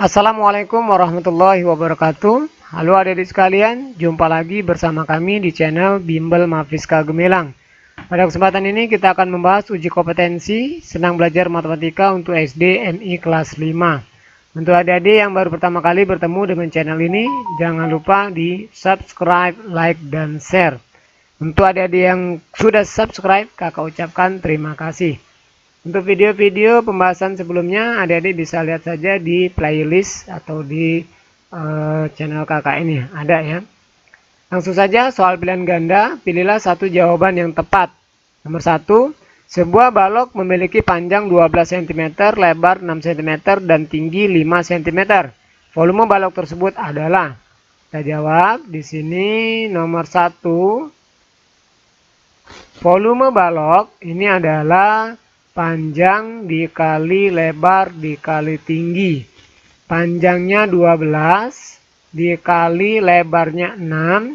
Assalamualaikum warahmatullahi wabarakatuh. Halo adik-adik sekalian, jumpa lagi bersama kami di channel Bimbel Mafiska Gemilang. Pada kesempatan ini kita akan membahas uji kompetensi senang belajar matematika untuk SD MI kelas 5. Untuk adik-adik yang baru pertama kali bertemu dengan channel ini, jangan lupa di subscribe, like, dan share. Untuk adik-adik yang sudah subscribe, kakak ucapkan terima kasih. Untuk video-video pembahasan sebelumnya, adik-adik bisa lihat saja di playlist atau di channel kakak ini, ada ya. Langsung saja soal pilihan ganda, pilihlah satu jawaban yang tepat. Nomor 1, sebuah balok memiliki panjang 12 cm, lebar 6 cm, dan tinggi 5 cm. Volume balok tersebut adalah, kita jawab di sini nomor 1, volume balok ini adalah panjang dikali lebar dikali tinggi. Panjangnya 12 dikali lebarnya 6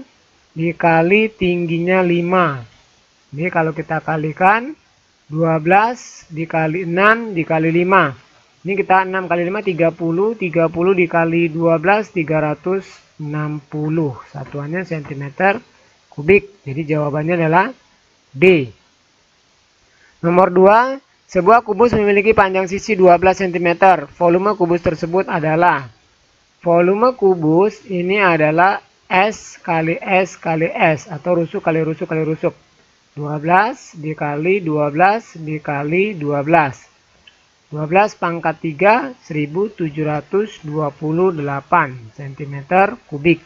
dikali tingginya 5. Ini kalau kita kalikan 12 dikali 6 dikali 5. Ini kita 6 kali 5 30. 30 dikali 12 360. Satuannya cm kubik. Jadi jawabannya adalah D. Nomor 2, sebuah kubus memiliki panjang sisi 12 cm. Volume kubus tersebut adalah, volume kubus ini adalah S kali S kali S atau rusuk kali rusuk kali rusuk. 12 dikali 12 dikali 12. 12 pangkat 3 1728 cm kubik.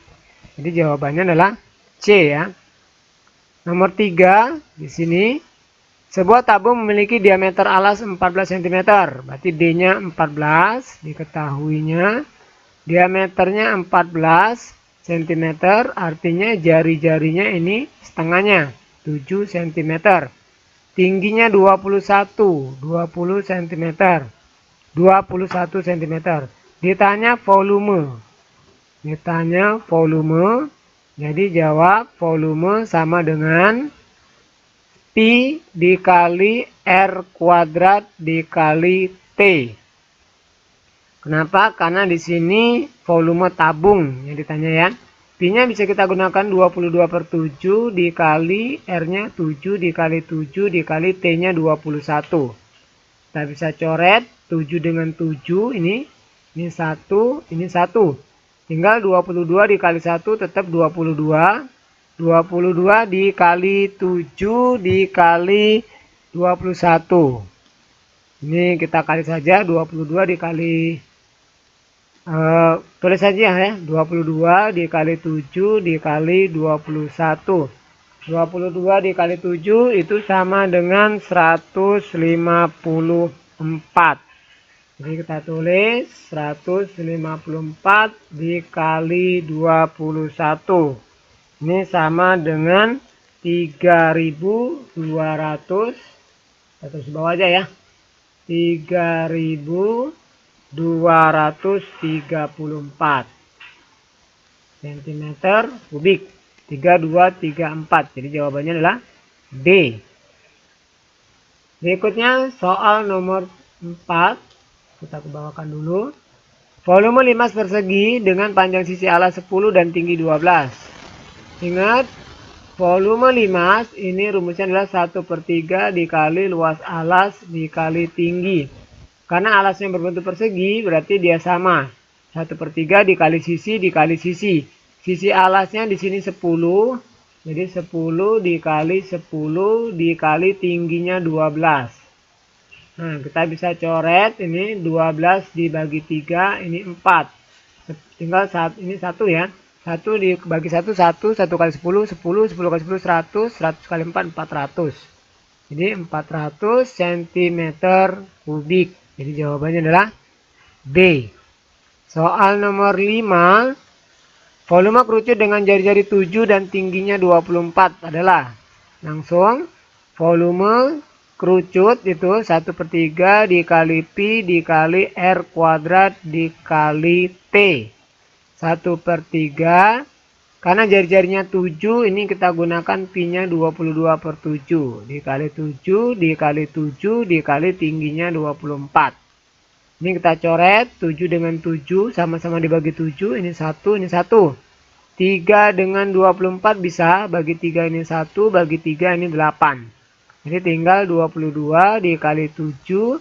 Jadi jawabannya adalah C ya. Nomor 3 di sini. Sebuah tabung memiliki diameter alas 14 cm, berarti D-nya 14, diketahuinya diameternya 14 cm, artinya jari-jarinya ini setengahnya, 7 cm. Tingginya 21 cm, 21 cm. Ditanya volume, jadi jawab volume sama dengan Pi dikali R kuadrat dikali T. Kenapa? Karena di sini volume tabung yang ditanya ya. Pi-nya bisa kita gunakan 22/7 dikali R-nya 7 dikali 7 dikali T-nya 21. Kita bisa coret 7 dengan 7 ini 1, ini 1. Tinggal 22 dikali 1 tetap 22. 22 dikali 7 dikali 21. Ini kita kali saja 22 dikali tulis saja ya, 22 dikali 7 dikali 21. 22 dikali 7 itu sama dengan 154. Jadi kita tulis 154 dikali 21. Ini sama dengan 3200, terus bawah aja ya, 3234 cm kubik. 3234. Jadi jawabannya adalah D. Berikutnya soal nomor 4. Kita kebawakan dulu. Volume limas persegi dengan panjang sisi alas 10 dan tinggi 12. Ingat, volume limas ini rumusnya adalah 1/3 dikali luas alas dikali tinggi. Karena alasnya berbentuk persegi, berarti dia sama. 1/3 dikali sisi dikali sisi. Sisi alasnya di sini 10. Jadi 10 dikali 10 dikali tingginya 12. Nah, kita bisa coret ini 12 dibagi 3, ini 4. Tinggal ini 1 ya. 1 dibagi 1, 1 kali 10, 10 kali 10, 100 kali 4, 400. Jadi 400 cm kubik. Jadi jawabannya adalah B. Soal nomor 5. Volume kerucut dengan jari-jari 7 dan tingginya 24 adalah, langsung volume kerucut itu 1/3 dikali Pi dikali R kuadrat dikali T. 1/3, karena jari-jarinya 7, ini kita gunakan Pi-nya 22/7 dikali 7 dikali 7 dikali tingginya 24. Ini kita coret 7 dengan 7 sama-sama dibagi 7. Ini 1, ini 1. 3 dengan 24 bisa bagi 3 ini 1, bagi 3 ini 8. Jadi tinggal 22 dikali 7.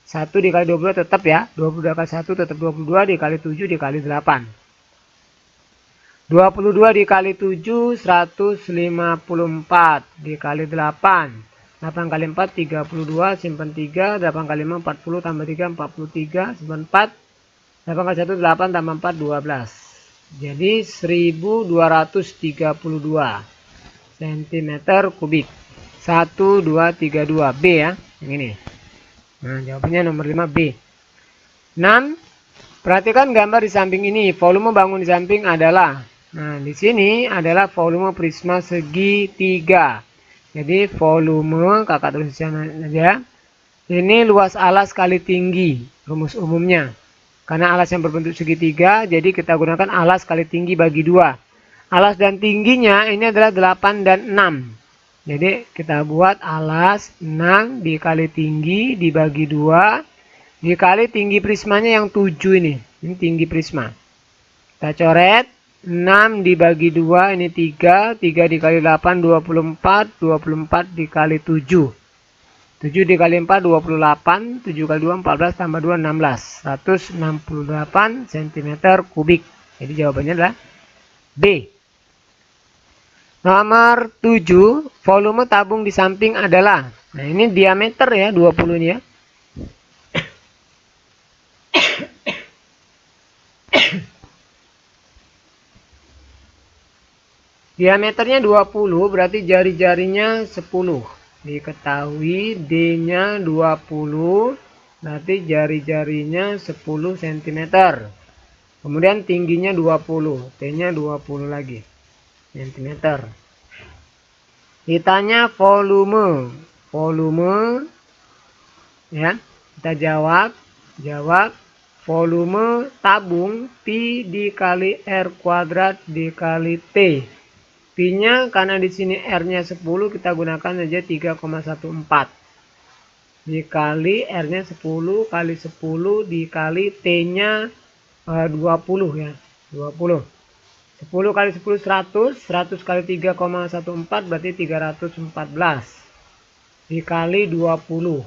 1 dikali 22 tetap ya. 22 kali 1 tetap 22 dikali 7 dikali 8. 22 dikali 7 154 dikali 8. 8 kali 4 32, simpan 3, 8 kali 5 40, tambah 3 43, simpan 4, 8 kali 1 8, tambah 4 12. Jadi 1232 cm kubik. 1232 B ya, yang ini. Nah, jawabannya nomor 5 B. 6. Perhatikan gambar di samping ini. Volume bangun di samping adalah, nah di sini adalah volume prisma segitiga. Jadi volume, kakak tulis di sana saja. Ini luas alas kali tinggi, rumus umumnya. Karena alas yang berbentuk segitiga, jadi kita gunakan alas kali tinggi bagi 2. Alas dan tingginya ini adalah 8 dan 6. Jadi kita buat alas 6 dikali tinggi dibagi 2. Dikali tinggi prismanya yang 7 ini. Ini tinggi prisma. Kita coret. 6 dibagi 2 ini 3. 3 dikali 8 24. 24 dikali 7. 7 dikali 4 28. 7 kali 2 14 tambah 2 16. 168 cm kubik. Jadi jawabannya adalah B. Nomor 7. Volume tabung di samping adalah. Nah ini diameter ya 20 ini ya. Diameternya 20 berarti jari-jarinya 10. Diketahui D-nya 20 berarti jari-jarinya 10 cm. Kemudian tingginya 20. T-nya 20 lagi cm. Ditanya volume. Volume ya. Kita jawab volume tabung Pi dikali R kuadrat dikali T. Pi-nya karena di sini R-nya 10 kita gunakan saja 3,14 dikali R-nya 10 kali 10 dikali T-nya 20 ya. 20. 10 kali 10 100, 100 kali 3,14 berarti 314 dikali 20.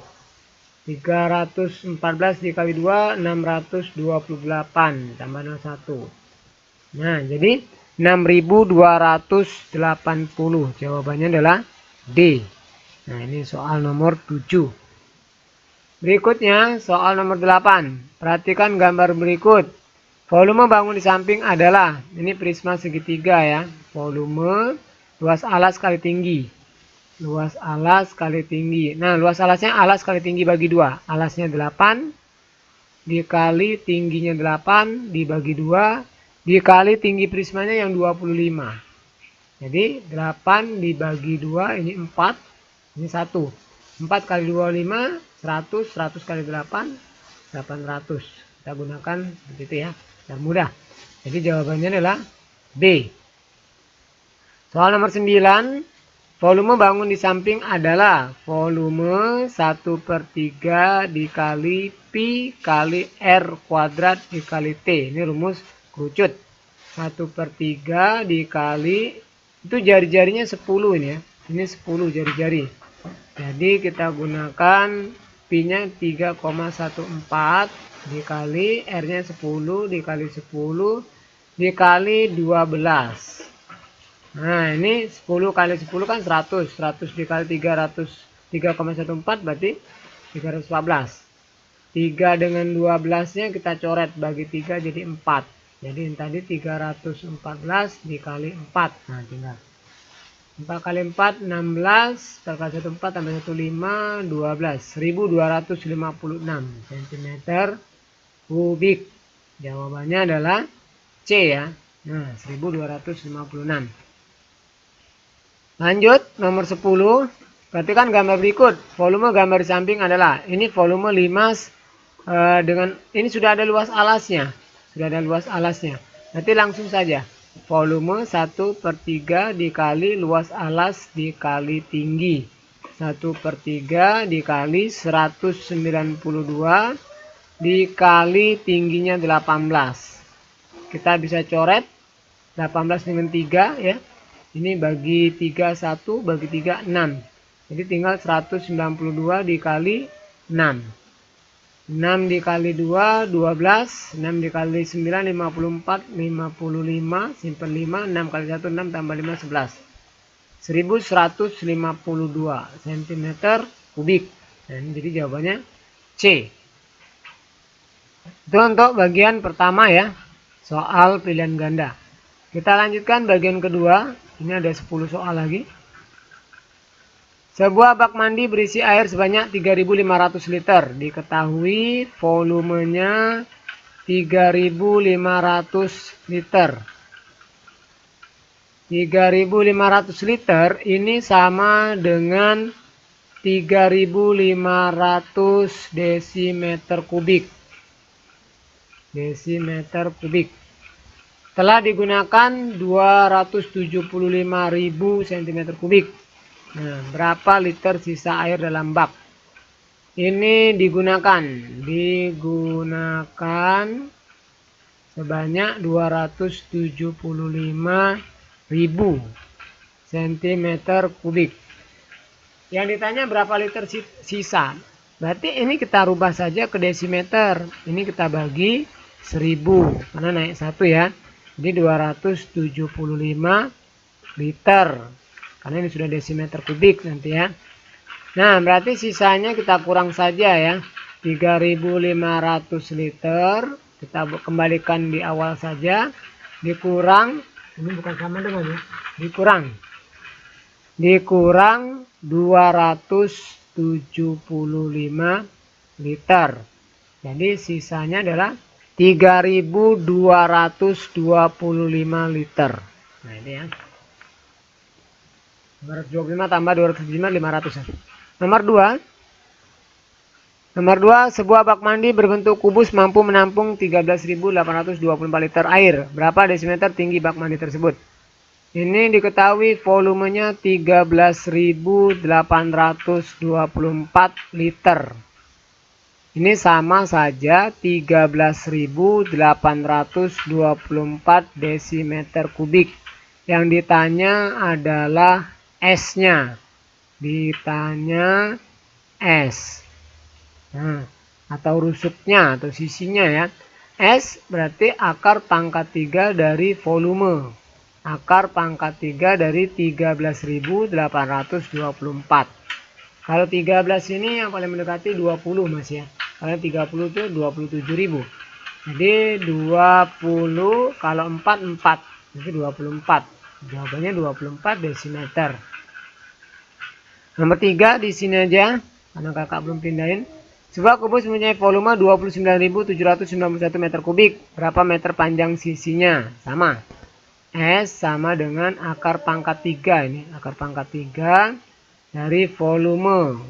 314 dikali 2 628 tambah 01. Nah, jadi 6280. Jawabannya adalah D. Nah, ini soal nomor 7. Berikutnya soal nomor 8. Perhatikan gambar berikut. Volume bangun di samping adalah, ini prisma segitiga ya. Volume luas alas kali tinggi. Luas alas kali tinggi. Nah, luas alasnya alas kali tinggi bagi 2. Alasnya 8 dikali tingginya 8 dibagi 2 dikali tinggi prismanya yang 25. Jadi 8 dibagi 2 ini 4. Ini 1. 4 kali 25 100. 100 kali 8 800. Kita gunakan seperti itu ya. Dan mudah. Jadi jawabannya adalah B. Soal nomor 9. Volume bangun di samping adalah volume 1/3 dikali Pi kali R kuadrat dikali T. Ini rumus kerucut. 1/3 dikali, itu jari-jarinya 10 ini ya. Ini 10 jari-jari. Jadi kita gunakan Pi-nya 3,14 dikali R-nya 10 dikali 10 dikali 12. Nah, ini 10 kali 10 kan 100. 100 dikali 3,14 berarti 314. 3 dengan 12-nya kita coret bagi 3 jadi 4. Jadi ini tadi 314 dikali 4. Nah, tinggal 4 kali 4 16, 4 kali 1 4 tambah 1 5 12. 1256 cm kubik. Jawabannya adalah C ya. Nah, 1256. Lanjut nomor 10. Perhatikan gambar berikut. Volume gambar di samping adalah, ini volume limas dengan ini sudah ada luas alasnya. Sudah ada luas alasnya. Nanti langsung saja. Volume 1/3 dikali luas alas dikali tinggi. 1/3 dikali 192 dikali tingginya 18. Kita bisa coret 18 dengan 3 ya. Ini bagi 3 1, bagi 3 6. Jadi tinggal 192 dikali 6. 6 dikali 2 12, 6 dikali 9 54, 55, simpan 5, 6 kali 1 6 tambah 5 11. 1152 cm kubik. Dan jadi jawabannya C. Itu untuk bagian pertama ya, soal pilihan ganda. Kita lanjutkan bagian kedua. Ini ada 10 soal lagi. Sebuah bak mandi berisi air sebanyak 3.500 liter. Diketahui volumenya 3.500 liter. 3.500 liter ini sama dengan 3.500 desimeter kubik. Desimeter kubik. Telah digunakan 275.000 cm kubik. Nah, berapa liter sisa air dalam bak? Ini digunakan sebanyak 275.000 cm kubik. Yang ditanya berapa liter sisa? Berarti ini kita rubah saja ke desimeter. Ini kita bagi 1000 karena naik 1 ya. Jadi 275 liter. Karena ini sudah desimeter kubik nanti ya. Nah, berarti sisanya kita kurang saja ya. 3.500 liter. Kita kembalikan di awal saja. Dikurang. Ini bukan sama dengan ya. Dikurang 275 liter. Jadi sisanya adalah 3.225 liter. Nah ini ya. 225 tambah 275 500 ya. Nomor 2, sebuah bak mandi berbentuk kubus mampu menampung 13.824 liter air. Berapa desimeter tinggi bak mandi tersebut? Ini diketahui volumenya 13.824 liter. Ini sama saja 13.824 desimeter kubik. Yang ditanya adalah S-nya. Ditanya S. Nah, atau rusuknya atau sisinya ya. S berarti akar pangkat 3 dari volume. Akar pangkat 3 dari 13.824. Kalau 13 ini yang paling mendekati 20 mas ya. Kalau 30 itu 27.000. Jadi 20 kalau 4 itu 24. Jawabannya 24 desimeter. Nomor 3 di sini aja karena kakak belum pindahin. Sebuah kubus mempunyai volume 29.791 meter kubik. Berapa meter panjang sisinya? Sama. S sama dengan akar pangkat 3 ini. Akar pangkat 3 dari volume.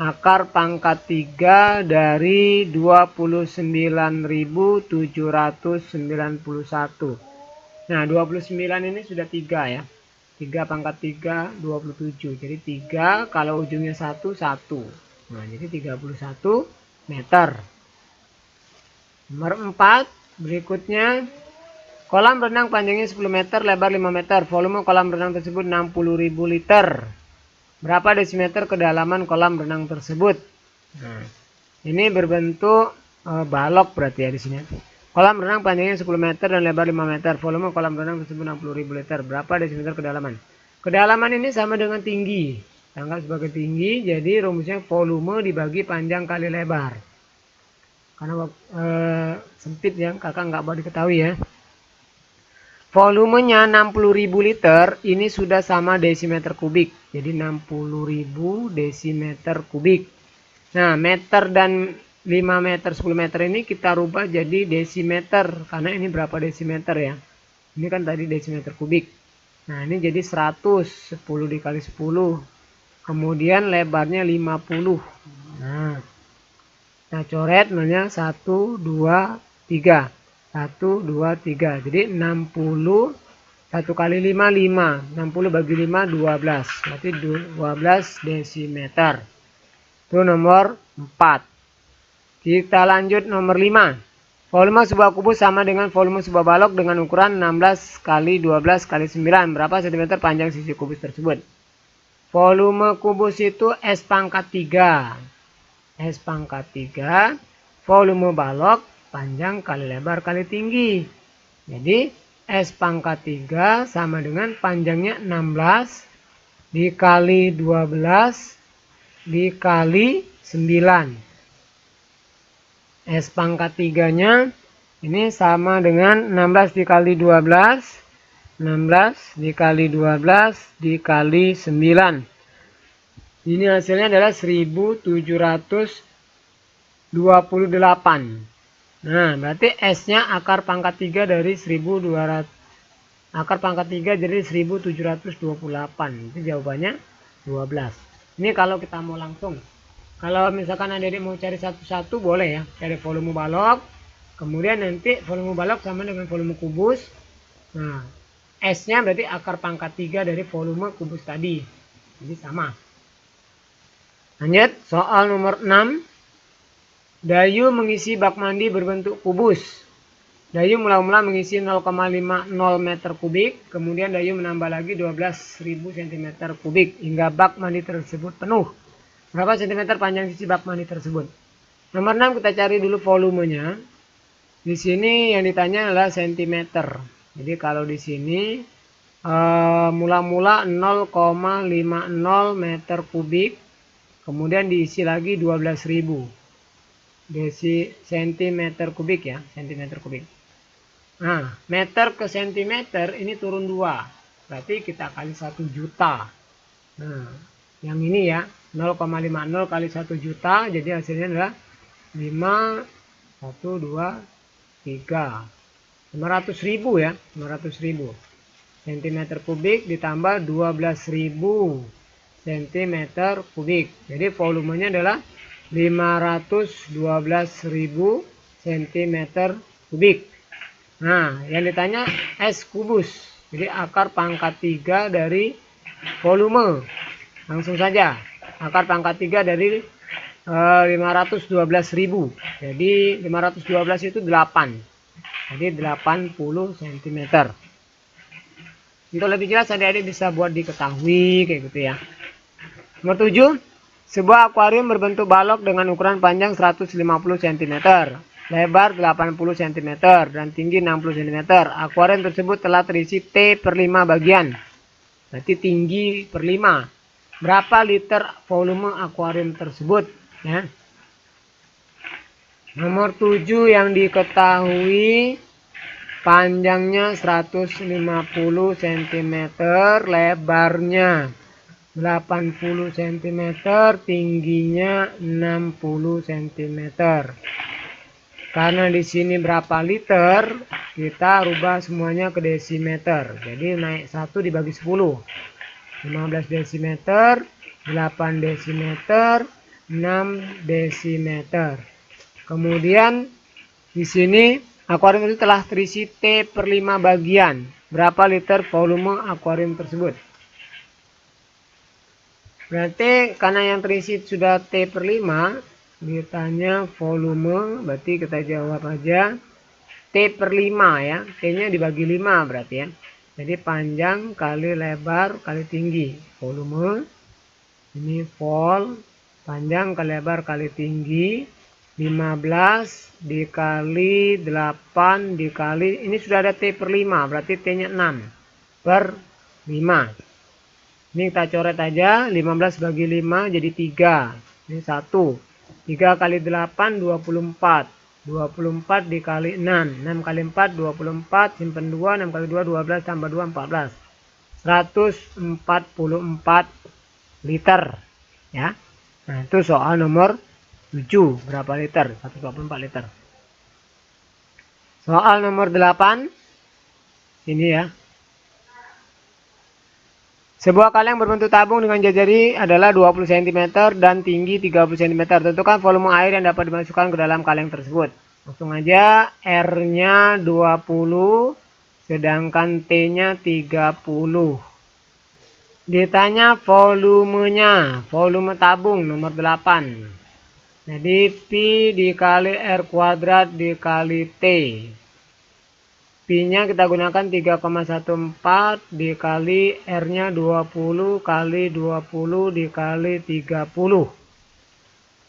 Akar pangkat 3 dari 29.791. Nah 29 ini sudah 3 ya. 3 pangkat 3 27. Jadi 3 kalau ujungnya 1 1. Nah jadi 31 meter. Nomor 4 berikutnya. Kolam renang panjangnya 10 meter, lebar 5 meter. Volume kolam renang tersebut 60.000 liter. Berapa desimeter kedalaman kolam renang tersebut? Nah, ini berbentuk balok berarti ya di sini. Kolam renang panjangnya 10 meter dan lebar 5 meter. Volume kolam renang tersebut 60.000 liter. Berapa desimeter kedalaman? Kedalaman ini sama dengan tinggi. Anggap sebagai tinggi, jadi rumusnya volume dibagi panjang kali lebar. Karena sempit ya, kakak nggak boleh diketahui ya. Volumenya 60.000 liter, ini sudah sama desimeter kubik. Jadi 60.000 desimeter kubik. Nah, meter dan 5 meter, 10 meter ini kita rubah jadi desimeter. Karena ini berapa desimeter ya? Ini kan tadi desimeter kubik. Nah, ini jadi 100. 10 dikali 10. Kemudian lebarnya 50. Nah, kita coret nolnya 1, 2, 3. 1, 2, 3. Jadi 60. 1 kali 5, 5. 60 bagi 5, 12. Berarti 12 desimeter. Itu nomor 4. Kita lanjut nomor 5. Volume sebuah kubus sama dengan volume sebuah balok dengan ukuran 16 kali 12 kali 9. Berapa cm panjang sisi kubus tersebut? Volume kubus itu S pangkat 3. S pangkat 3. Volume balok panjang kali lebar kali tinggi. Jadi S pangkat 3 sama dengan panjangnya 16 dikali 12 dikali 9. S pangkat 3-nya ini sama dengan 16 dikali 12. 16 dikali 12 dikali 9. Ini hasilnya adalah 1728. Nah, berarti S-nya akar pangkat 3 dari 1200. Akar pangkat 3 jadi 1728. Itu jawabannya 12. Ini kalau kita mau langsung. Kalau misalkan adik-adik mau cari satu-satu boleh ya. Cari volume balok. Kemudian nanti volume balok sama dengan volume kubus. Nah, S-nya berarti akar pangkat 3 dari volume kubus tadi. Jadi sama. Lanjut, soal nomor 6. Dayu mengisi bak mandi berbentuk kubus. Dayu mula-mula mengisi 0,50 meter kubik. Kemudian Dayu menambah lagi 12.000 cm kubik hingga bak mandi tersebut penuh. Berapa cm panjang sisi bak mandi tersebut? Nomor 6 kita cari dulu volumenya. Di sini yang ditanya adalah cm. Jadi kalau di sini mula-mula 0,50 meter kubik. Kemudian diisi lagi 12.000 desi cm kubik ya, cm kubik. Nah, meter ke cm ini turun 2. Berarti kita kali 1 juta. Nah, yang ini ya 0,50 kali 1 juta, jadi hasilnya adalah 5, 1, 2, 3. 500.000 ya, 500.000 cm kubik ditambah 12.000 cm kubik. Jadi volumenya adalah 512.000 cm kubik. Nah, yang ditanya S kubus. Jadi akar pangkat 3 dari volume. Langsung saja. Akar pangkat 3 dari 512.000. Jadi 512 itu 8. Jadi 80 cm. Untuk lebih jelas adik-adik bisa buat diketahui kayak gitu ya. Nomor 7. Sebuah akuarium berbentuk balok dengan ukuran panjang 150 cm, lebar 80 cm, dan tinggi 60 cm. Akuarium tersebut telah terisi T per 5 bagian. Berarti tinggi per 5. Berapa liter volume akuarium tersebut? Ya. Nomor 7 yang diketahui panjangnya 150 cm, lebarnya 80 cm, tingginya 60 cm. Karena di sini berapa liter, kita rubah semuanya ke desimeter. Jadi naik 1 dibagi 10. 15 desimeter, 8 desimeter, 6 desimeter. Kemudian di sini akuarium itu telah terisi T per 5 bagian. Berapa liter volume akuarium tersebut? Berarti karena yang terisi sudah T per 5, ditanya volume, berarti kita jawab aja T per 5 ya. T-nya dibagi 5 berarti ya. Jadi panjang kali lebar kali tinggi. Volume, ini vol, panjang kali lebar kali tinggi. 15 dikali 8 dikali, ini sudah ada T per 5, berarti T-nya 6 per 5. Ini kita coret aja, 15 bagi 5 jadi 3. Ini 1. 3 kali 8, 24. 24 dikali 6. 6 kali 4, 24. Simpan 2, 6 kali 2, 12. Tambah 2, 14. 144 liter. Ya. Nah, itu soal nomor 7. Berapa liter? 144 liter. Soal nomor 8. Ini ya. Sebuah kaleng berbentuk tabung dengan jari adalah 20 cm dan tinggi 30 cm. Tentukan volume air yang dapat dimasukkan ke dalam kaleng tersebut. Langsung aja, R-nya 20, sedangkan T-nya 30. Ditanya volumenya, volume tabung nomor 8. Jadi Pi dikali R kuadrat dikali T. Pi-nya kita gunakan 3,14 dikali R-nya 20 kali 20 dikali 30.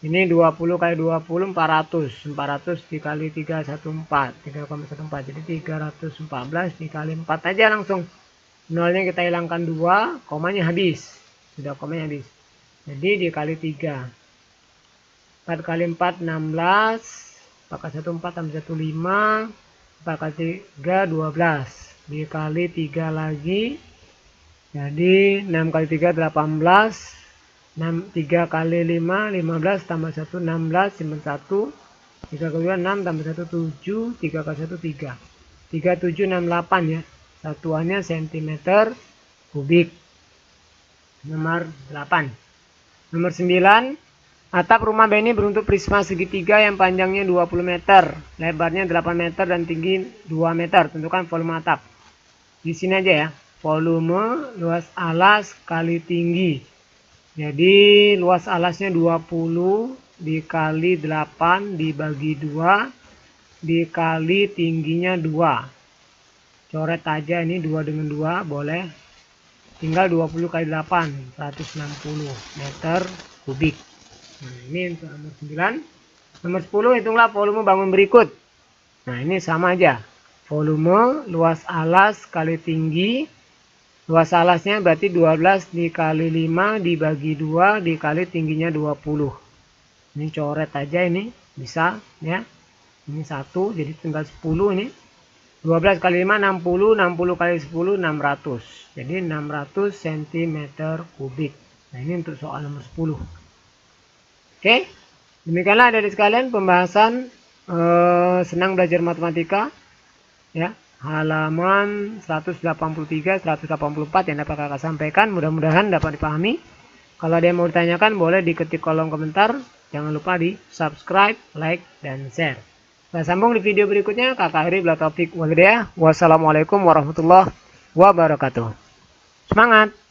Ini 20 kali 20 400. 400 dikali 314. 3,14. Jadi 314 dikali 4 aja langsung. Nolnya kita hilangkan 2, komanya habis. Sudah komanya habis. Jadi dikali 3. 4 kali 4 16. 4 kali 1 4 tambah 1 5. 4 kali 3 12 dikali 3 lagi, jadi 6 kali 3 18, 3 kali 5 15 tambah 1 16 simpan 1, 3 kali 2 6 tambah 1 7, 3 kali 1 3, 3768 ya, satuannya cm kubik. Nomor 8. Nomor 9, atap rumah Beni berbentuk prisma segitiga yang panjangnya 20 meter, lebarnya 8 meter dan tinggi 2 meter. Tentukan volume atap. Di sini aja ya. Volume luas alas kali tinggi. Jadi luas alasnya 20 dikali 8 dibagi 2 dikali tingginya 2. Coret aja ini 2 dengan 2 boleh. Tinggal 20 kali 8 160 meter kubik. Nah, ini untuk nomor 9. Nomor 10, hitunglah volume bangun berikut. Nah, ini sama aja. Volume luas alas kali tinggi. Luas alasnya berarti 12 dikali 5 dibagi 2 dikali tingginya 20. Ini coret aja ini. Bisa ya. Ini 1, jadi tinggal 10 ini. 12 kali 5 60, 60 kali 10 600. Jadi 600 cm kubik. Nah, ini untuk soal nomor 10. Oke, demikianlah adik-adik sekalian pembahasan senang belajar matematika ya, halaman 183 184 yang dapat kakak sampaikan, mudah-mudahan dapat dipahami. Kalau ada yang mau ditanyakan boleh diketik kolom komentar, jangan lupa di subscribe, like, dan share. Kita sambung di video berikutnya. Kakak akhiri bila taufik walhidayah. Wassalamualaikum warahmatullahi wabarakatuh. Semangat!